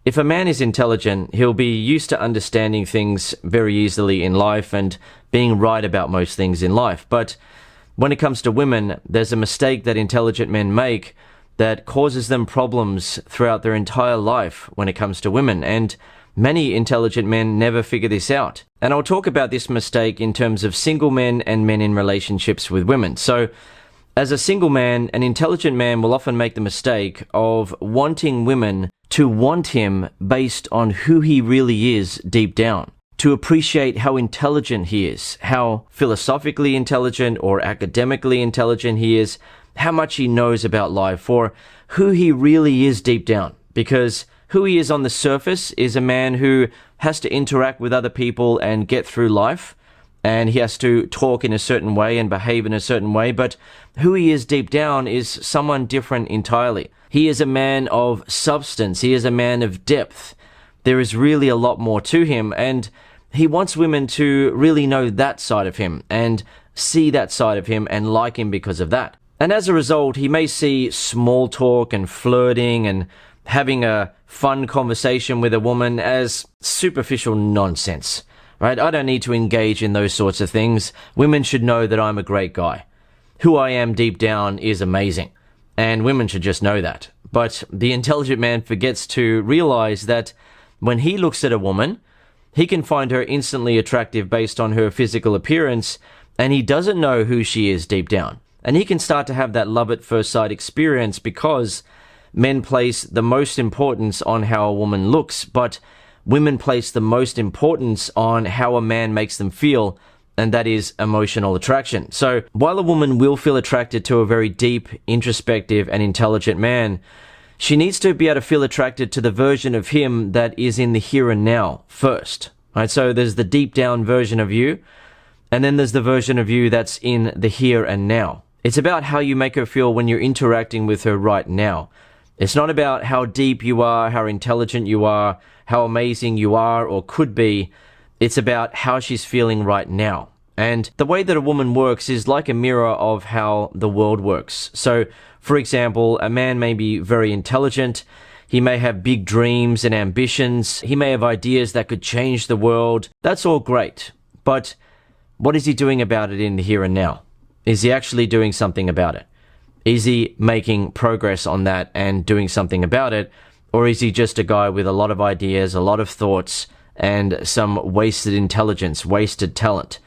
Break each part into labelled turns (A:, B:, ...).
A: If a man is intelligent, he'll be used to understanding things very easily in life and being right about most things in life. But when it comes to women, there's a mistake that intelligent men make that causes them problems throughout their entire life when it comes to women. And many intelligent men never figure this out. And I'll talk about this mistake in terms of single men and men in relationships with women. So, as a single man, an intelligent man will often make the mistake of wanting women to want him based on who he really is deep down, to appreciate how intelligent he is, how philosophically intelligent or academically intelligent he is, how much he knows about life, or who he really is deep down. Because who he is on the surface is a man who has to interact with other people and get through life, and he has to talk in a certain way and behave in a certain way, but who he is deep down is someone different entirely. He is a man of substance. He is a man of depth. There is really a lot more to him, and he wants women to really know that side of him and see that side of him and like him because of that. And as a result, he may see small talk and flirting and having a fun conversation with a woman as superficial nonsense. Right? I don't need to engage in those sorts of things. Women should know that I'm a great guy. Who I am deep down is amazing. And women should just know that. But the intelligent man forgets to realize that when he looks at a woman, he can find her instantly attractive based on her physical appearance, and he doesn't know who she is deep down. And he can start to have that love at first sight experience because men place the most importance on how a woman looks, but women place the most importance on how a man makes them feel, and that is emotional attraction. So while a woman will feel attracted to a very deep, introspective, and intelligent man, she needs to be able to feel attracted to the version of him that is in the here and now first. Right? So there's the deep down version of you, and then there's the version of you that's in the here and now. It's about how you make her feel when you're interacting with her right now. It's not about how deep you are, how intelligent you are, how amazing you are or could be. It's about how she's feeling right now. And the way that a woman works is like a mirror of how the world works. So, for example, a man may be very intelligent. He may have big dreams and ambitions. He may have ideas that could change the world. That's all great. But what is he doing about it in the here and now? Is he actually doing something about it? Is he making progress on that and doing something about it? Or is he just a guy with a lot of ideas, a lot of thoughts, and some wasted intelligence, wasted talent?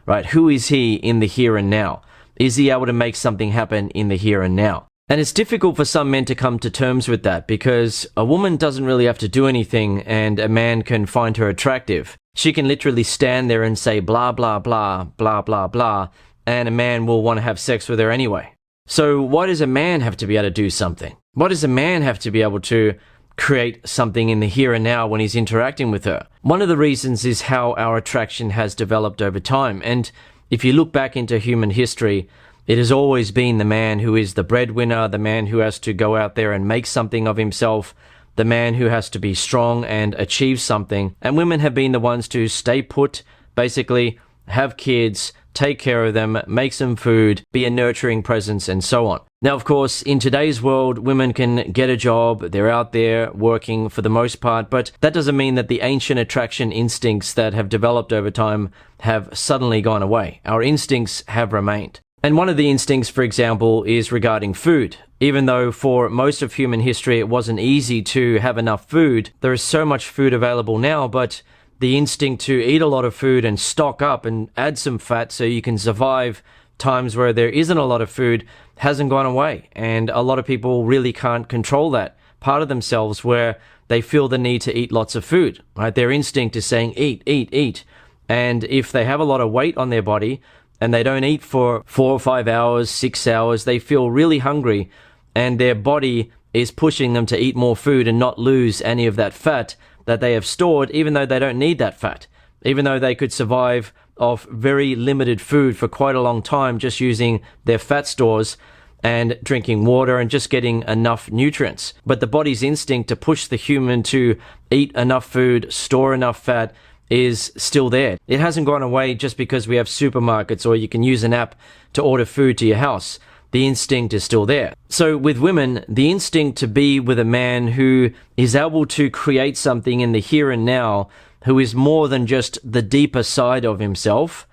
A: Right? Who is he in the here and now? Is he able to make something happen in the here and now? And it's difficult for some men to come to terms with that because a woman doesn't really have to do anything and a man can find her attractive. She can literally stand there and say blah, blah, blah, blah, blah, blah, and a man will want to have sex with her anyway. So why does a man have to be able to do something? Why does a man have to be able to create something in the here and now when he's interacting with her? One of the reasons is how our attraction has developed over time. And if you look back into human history, it has always been the man who is the breadwinner, the man who has to go out there and make something of himself, the man who has to be strong and achieve something. And women have been the ones to stay put, basically have kids, take care of them, make some food, be a nurturing presence, and so on. Now, of course, in today's world, women can get a job, they're out there working for the most part, but that doesn't mean that the ancient attraction instincts that have developed over time have suddenly gone away. Our instincts have remained. And one of the instincts, for example, is regarding food. Even though for most of human history it wasn't easy to have enough food, there is so much food available now, but the instinct to eat a lot of food and stock up and add some fat so you can survive times where there isn't a lot of food hasn't gone away. And a lot of people really can't control that part of themselves where they feel the need to eat lots of food, right? Their instinct is saying, eat, eat, eat. And if they have a lot of weight on their body and they don't eat for 4 or 5 hours, 6 hours, they feel really hungry and their body is pushing them to eat more food and not lose any of that fat that they have stored, even though they don't need that fat, even though they could survive off very limited food for quite a long time just using their fat stores and drinking water and just getting enough nutrients. But the body's instinct to push the human to eat enough food, store enough fat is still there. It hasn't gone away just because we have supermarkets or you can use an app to order food to your house. the instinct is still there. So with women, the instinct to be with a man who is able to create something in the here and now, who is more than just the deeper side of himself,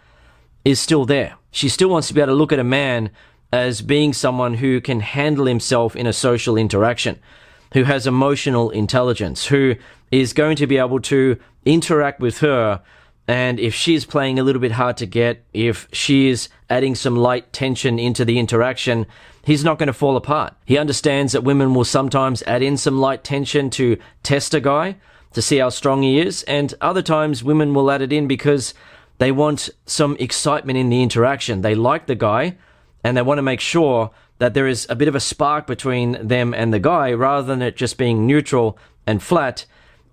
A: is still there. She still wants to be able to look at a man as being someone who can handle himself in a social interaction, who has emotional intelligence, who is going to be able to interact with her. And if she's playing a little bit hard to get, if she is adding some light tension into the interaction, he's not going to fall apart. He understands that women will sometimes add in some light tension to test a guy, to see how strong he is, and other times women will add it in because they want some excitement in the interaction. They like the guy, and they want to make sure that there is a bit of a spark between them and the guy, rather than it just being neutral and flat,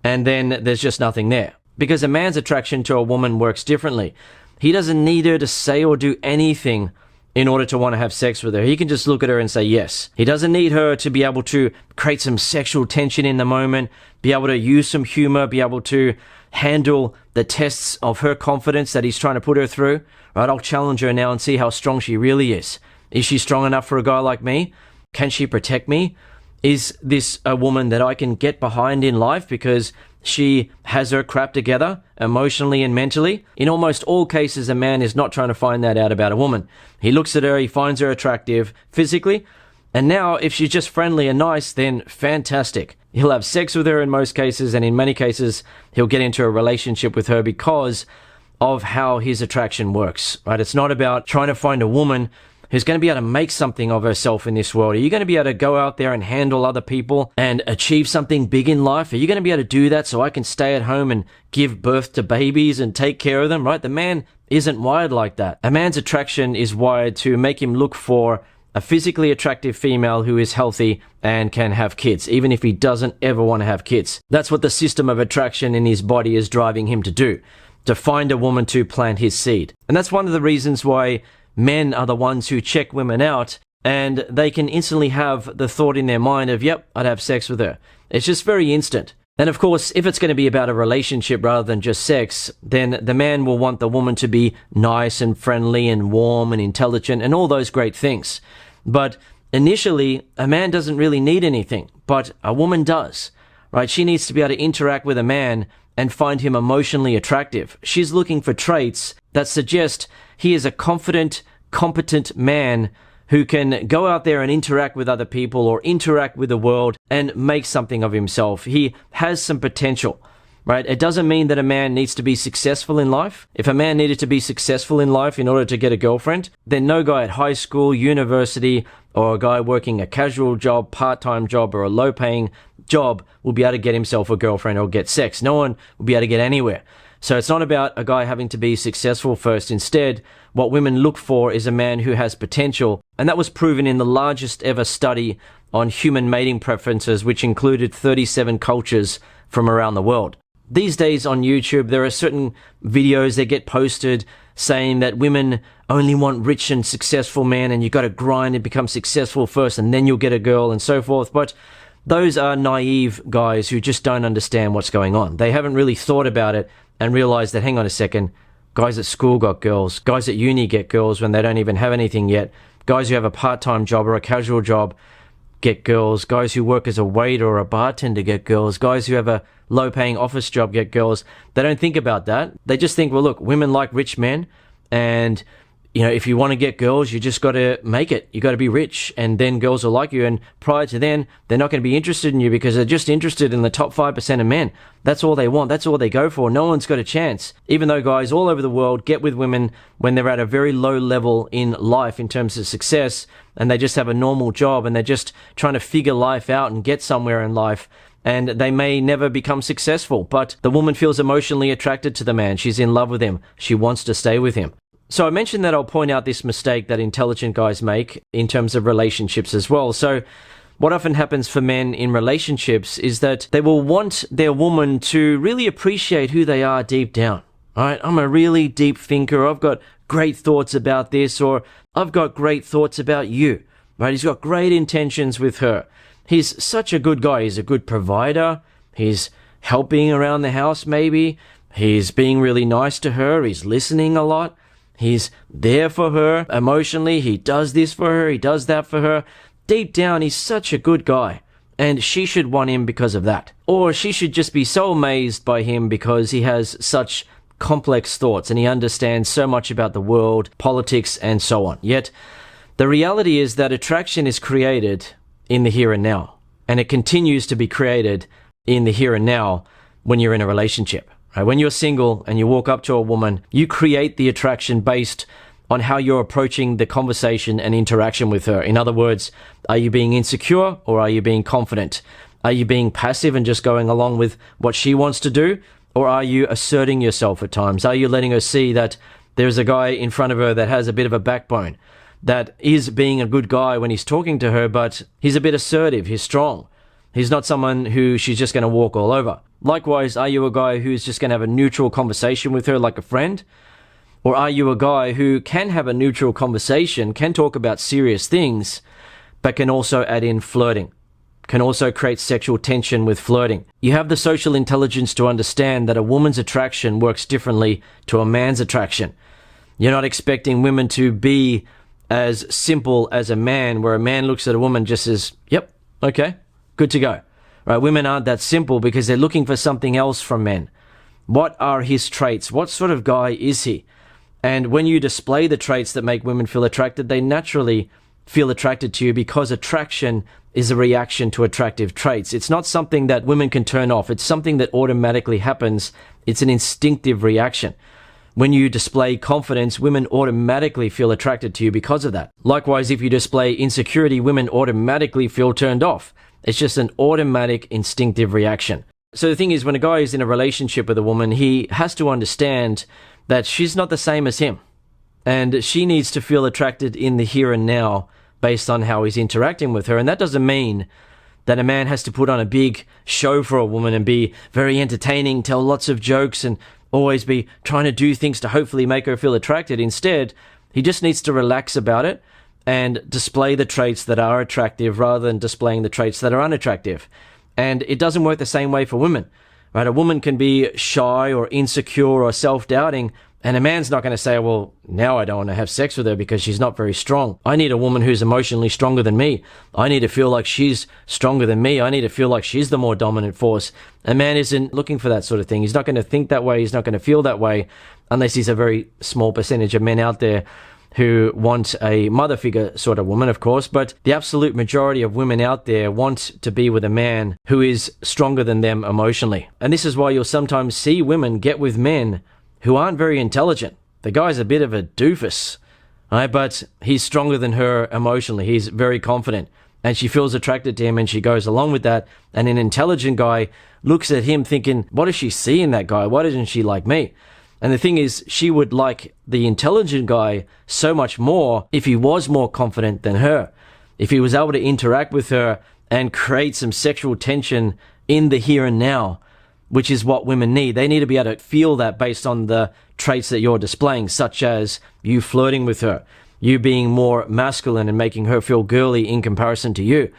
A: and then there's just nothing there. Because a man's attraction to a woman works differently. He doesn't need her to say or do anything in order to want to have sex with her. He can just look at her and say yes. He doesn't need her to be able to create some sexual tension in the moment, be able to use some humor, be able to handle the tests of her confidence that he's trying to put her through. Right, I'll challenge her now and see how strong she really is. Is she strong enough for a guy like me? Can she protect me? Is this a woman that I can get behind in life because she has her crap together emotionally and mentally? In almost all cases, a man is not trying to find that out about a woman. He looks at her, he finds her attractive physically, and now if she's just friendly and nice, then fantastic. He'll have sex with her in most cases, and in many cases, he'll get into a relationship with her because of how his attraction works, right? It's not about trying to find a woman who's going to be able to make something of herself in this world. Are you going to be able to go out there and handle other people and achieve something big in life? Are you going to be able to do that so I can stay at home and give birth to babies and take care of them, right? The man isn't wired like that. A man's attraction is wired to make him look for a physically attractive female who is healthy and can have kids, even if he doesn't ever want to have kids. That's what the system of attraction in his body is driving him to do, to find a woman to plant his seed. And that's one of the reasons why men are the ones who check women out, and they can instantly have the thought in their mind of, yep, I'd have sex with her. It's just very instant. And of course, if it's going to be about a relationship rather than just sex, then the man will want the woman to be nice and friendly and warm and intelligent and all those great things. But initially, a man doesn't really need anything, but a woman does, right? She needs to be able to interact with a man and find him emotionally attractive. She's looking for traits that suggest he is a confident, competent man who can go out there and interact with other people or interact with the world and make something of himself. He has some potential, right? It doesn't mean that a man needs to be successful in life. If a man needed to be successful in life in order to get a girlfriend, then no guy at high school, university, or a guy working a casual job, part-time job, or a low-paying job will be able to get himself a girlfriend or get sex. No one will be able to get anywhere. So it's not about a guy having to be successful first. Instead, what women look for is a man who has potential. And that was proven in the largest ever study on human mating preferences, which included 37 cultures from around the world. These days on YouTube, there are certain videos that get posted saying that women only want rich and successful men, and you got to grind and become successful first and then you'll get a girl and so forth. But those are naive guys who just don't understand what's going on. They haven't really thought about it and realized that, hang on a second, guys at school got girls, guys at uni get girls when they don't even have anything yet, guys who have a part-time job or a casual job get girls, guys who work as a waiter or a bartender get girls, guys who have a low-paying office job get girls. They don't think about that. They just think, well, look, women like rich men, and you know, if you want to get girls, you just got to make it. You got to be rich, and then girls will like you. And prior to then, they're not going to be interested in you because they're just interested in the top 5% of men. That's all they want. That's all they go for. No one's got a chance. Even though guys all over the world get with women when they're at a very low level in life in terms of success, and they just have a normal job and they're just trying to figure life out and get somewhere in life. And they may never become successful, but the woman feels emotionally attracted to the man. She's in love with him. She wants to stay with him. So I mentioned that I'll point out this mistake that intelligent guys make in terms of relationships as well. So what often happens for men in relationships is that they will want their woman to really appreciate who they are deep down. All right, I'm a really deep thinker. I've got great thoughts about this, or I've got great thoughts about you. Right? He's got great intentions with her. He's such a good guy. He's a good provider. He's helping around the house maybe. He's being really nice to her. He's listening a lot. He's there for her emotionally. He does this for her. He does that for her. Deep down, he's such a good guy. And she should want him because of that. Or she should just be so amazed by him because he has such complex thoughts and he understands so much about the world, politics, and so on. Yet, the reality is that attraction is created in the here and now. And it continues to be created in the here and now when you're in a relationship. Right? When you're single and you walk up to a woman, you create the attraction based on how you're approaching the conversation and interaction with her. In other words, are you being insecure or are you being confident? Are you being passive and just going along with what she wants to do? Or are you asserting yourself at times? Are you letting her see that there's a guy in front of her that has a bit of a backbone, that is being a good guy when he's talking to her, but he's a bit assertive, he's strong. He's not someone who she's just going to walk all over. Likewise, are you a guy who's just going to have a neutral conversation with her like a friend? Or are you a guy who can have a neutral conversation, can talk about serious things, but can also add in flirting, can also create sexual tension with flirting? You have the social intelligence to understand that a woman's attraction works differently to a man's attraction. You're not expecting women to be as simple as a man, where a man looks at a woman just as, yep, okay, good to go. Right? Women aren't that simple because they're looking for something else from men. What are his traits? What sort of guy is he? And when you display the traits that make women feel attracted, they naturally feel attracted to you because attraction is a reaction to attractive traits. It's not something that women can turn off. It's something that automatically happens. It's an instinctive reaction. When you display confidence, women automatically feel attracted to you because of that. Likewise, if you display insecurity, women automatically feel turned off. It's just an automatic instinctive reaction. So the thing is, when a guy is in a relationship with a woman, he has to understand that she's not the same as him. And she needs to feel attracted in the here and now based on how he's interacting with her. And that doesn't mean that a man has to put on a big show for a woman and be very entertaining, tell lots of jokes, and always be trying to do things to hopefully make her feel attracted. Instead, he just needs to relax about it and display the traits that are attractive rather than displaying the traits that are unattractive. And it doesn't work the same way for women. Right? A woman can be shy or insecure or self-doubting, and a man's not going to say, well, now I don't want to have sex with her because she's not very strong. I need a woman who's emotionally stronger than me. I need to feel like she's stronger than me. I need to feel like she's the more dominant force. A man isn't looking for that sort of thing. He's not going to think that way. He's not going to feel that way unless he's a very small percentage of men out there who want a mother figure sort of woman, of course, but the absolute majority of women out there want to be with a man who is stronger than them emotionally. And this is why you'll sometimes see women get with men who aren't very intelligent. The guy's a bit of a doofus, right? But he's stronger than her emotionally. He's very confident, and she feels attracted to him, and she goes along with that. And an intelligent guy looks at him thinking, what does she see in that guy? Why doesn't she like me? And the thing is, she would like the intelligent guy so much more if he was more confident than her. If he was able to interact with her and create some sexual tension in the here and now, which is what women need. They need to be able to feel that based on the traits that you're displaying, such as you flirting with her, you being more masculine and making her feel girly in comparison to you.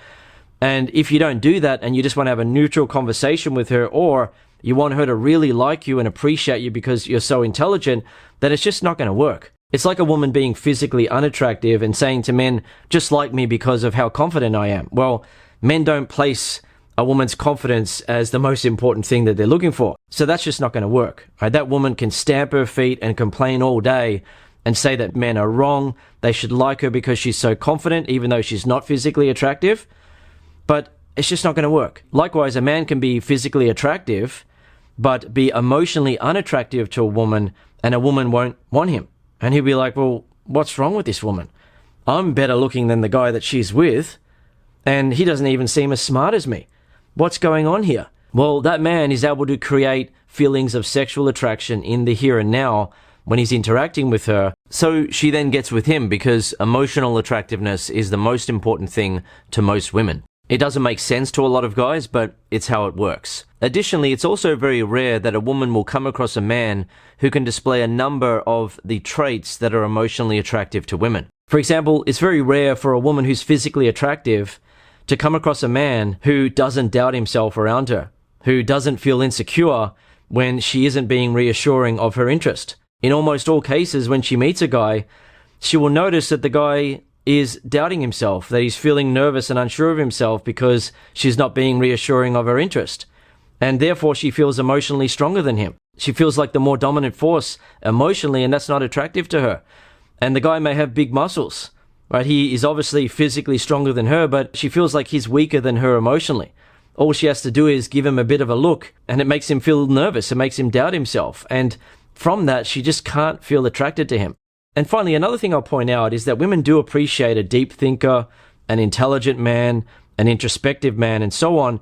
A: And if you don't do that and you just want to have a neutral conversation with her, or you want her to really like you and appreciate you because you're so intelligent, then it's just not going to work. It's like a woman being physically unattractive and saying to men, just like me because of how confident I am. Well, men don't place a woman's confidence as the most important thing that they're looking for. So that's just not going to work. Right? That woman can stamp her feet and complain all day and say that men are wrong. They should like her because she's so confident, even though she's not physically attractive. But it's just not going to work. Likewise, a man can be physically attractive, but be emotionally unattractive to a woman, and a woman won't want him. And he'll be like, well, what's wrong with this woman? I'm better looking than the guy that she's with, and he doesn't even seem as smart as me. What's going on here? Well, that man is able to create feelings of sexual attraction in the here and now when he's interacting with her. So she then gets with him because emotional attractiveness is the most important thing to most women. It doesn't make sense to a lot of guys, but it's how it works. Additionally, it's also very rare that a woman will come across a man who can display a number of the traits that are emotionally attractive to women. For example, it's very rare for a woman who's physically attractive to come across a man who doesn't doubt himself around her, who doesn't feel insecure when she isn't being reassuring of her interest. In almost all cases, when she meets a guy, she will notice that the guy is doubting himself, that he's feeling nervous and unsure of himself because she's not being reassuring of her interest. And therefore, she feels emotionally stronger than him. She feels like the more dominant force emotionally, and that's not attractive to her. And the guy may have big muscles, right? He is obviously physically stronger than her, but she feels like he's weaker than her emotionally. All she has to do is give him a bit of a look, and it makes him feel nervous. It makes him doubt himself. And from that, she just can't feel attracted to him. And finally, another thing I'll point out is that women do appreciate a deep thinker, an intelligent man, an introspective man, and so on,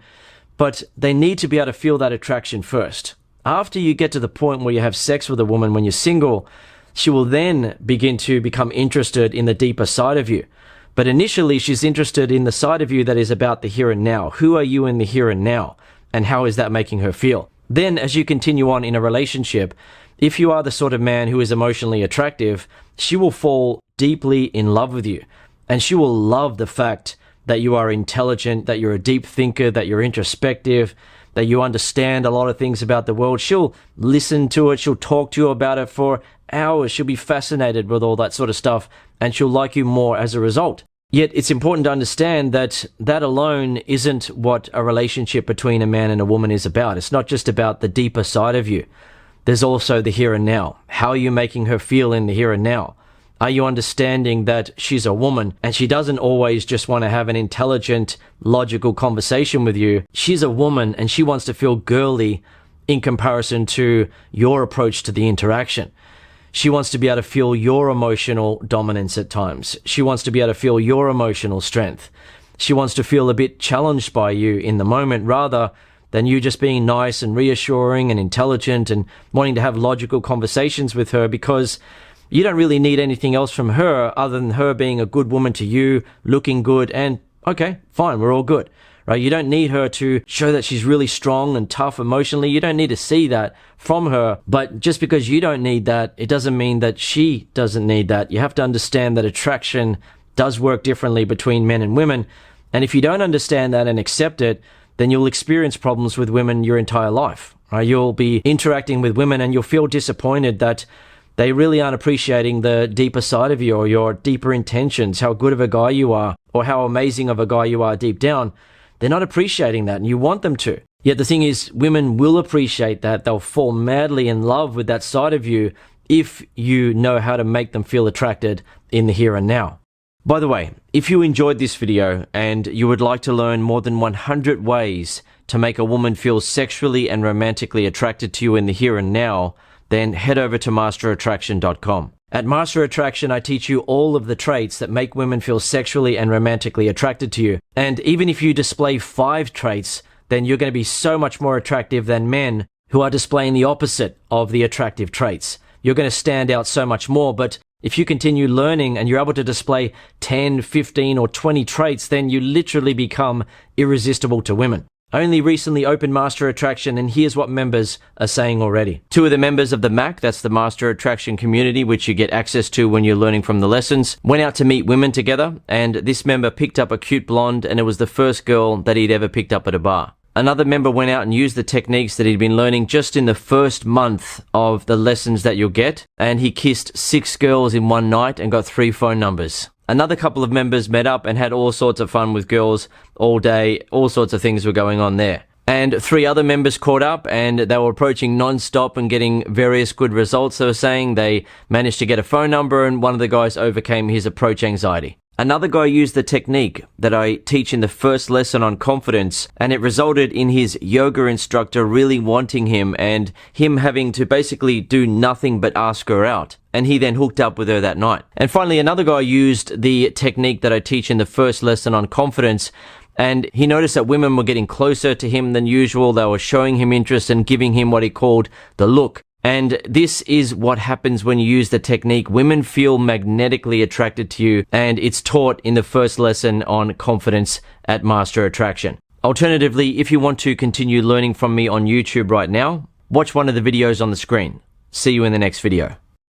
A: but they need to be able to feel that attraction first. After you get to the point where you have sex with a woman when you're single, she will then begin to become interested in the deeper side of you. But initially, she's interested in the side of you that is about the here and now. Who are you in the here and now? And how is that making her feel? Then, as you continue on in a relationship, if you are the sort of man who is emotionally attractive, she will fall deeply in love with you. And she will love the fact that you are intelligent, that you're a deep thinker, that you're introspective, that you understand a lot of things about the world. She'll listen to it. She'll talk to you about it for hours. She'll be fascinated with all that sort of stuff, and she'll like you more as a result. Yet it's important to understand that that alone isn't what a relationship between a man and a woman is about. It's not just about the deeper side of you. There's also the here and now. How are you making her feel in the here and now? Are you understanding that she's a woman and she doesn't always just want to have an intelligent, logical conversation with you? She's a woman and she wants to feel girly in comparison to your approach to the interaction. She wants to be able to feel your emotional dominance at times. She wants to be able to feel your emotional strength. She wants to feel a bit challenged by you in the moment rather than you just being nice and reassuring and intelligent and wanting to have logical conversations with her, because you don't really need anything else from her other than her being a good woman to you, looking good, and okay, fine, we're all good, right? You don't need her to show that she's really strong and tough emotionally. You don't need to see that from her. But just because you don't need that, it doesn't mean that she doesn't need that. You have to understand that attraction does work differently between men and women. And if you don't understand that and accept it, then you'll experience problems with women your entire life, right? You'll be interacting with women and you'll feel disappointed that they really aren't appreciating the deeper side of you or your deeper intentions, how good of a guy you are, or how amazing of a guy you are deep down. They're not appreciating that, and you want them to. Yet the thing is, women will appreciate that. They'll fall madly in love with that side of you if you know how to make them feel attracted in the here and now. By the way, if you enjoyed this video and you would like to learn more than 100 ways to make a woman feel sexually and romantically attracted to you in the here and now, then head over to masterattraction.com. At Master Attraction, I teach you all of the traits that make women feel sexually and romantically attracted to you. And even if you display 5 traits, then you're going to be so much more attractive than men who are displaying the opposite of the attractive traits. You're going to stand out so much more. But if you continue learning and you're able to display 10, 15, or 20 traits, then you literally become irresistible to women. I only recently opened Master Attraction, and here's what members are saying already. 2 of the members of the MAC, that's the Master Attraction community, which you get access to when you're learning from the lessons, went out to meet women together, and this member picked up a cute blonde, and it was the first girl that he'd ever picked up at a bar. Another member went out and used the techniques that he'd been learning just in the first month of the lessons that you'll get, and he kissed 6 girls in one night and got 3 phone numbers. Another couple of members met up and had all sorts of fun with girls all day. All sorts of things were going on there. And 3 other members caught up and they were approaching non-stop and getting various good results. They were saying they managed to get a phone number, and one of the guys overcame his approach anxiety. Another guy used the technique that I teach in the first lesson on confidence, and it resulted in his yoga instructor really wanting him and him having to basically do nothing but ask her out. And he then hooked up with her that night. And finally, another guy used the technique that I teach in the first lesson on confidence, and he noticed that women were getting closer to him than usual. They were showing him interest and giving him what he called the look. And this is what happens when you use the technique. Women feel magnetically attracted to you, and it's taught in the first lesson on confidence at Master Attraction. Alternatively, if you want to continue learning from me on YouTube right now, watch one of the videos on the screen. See you in the next video.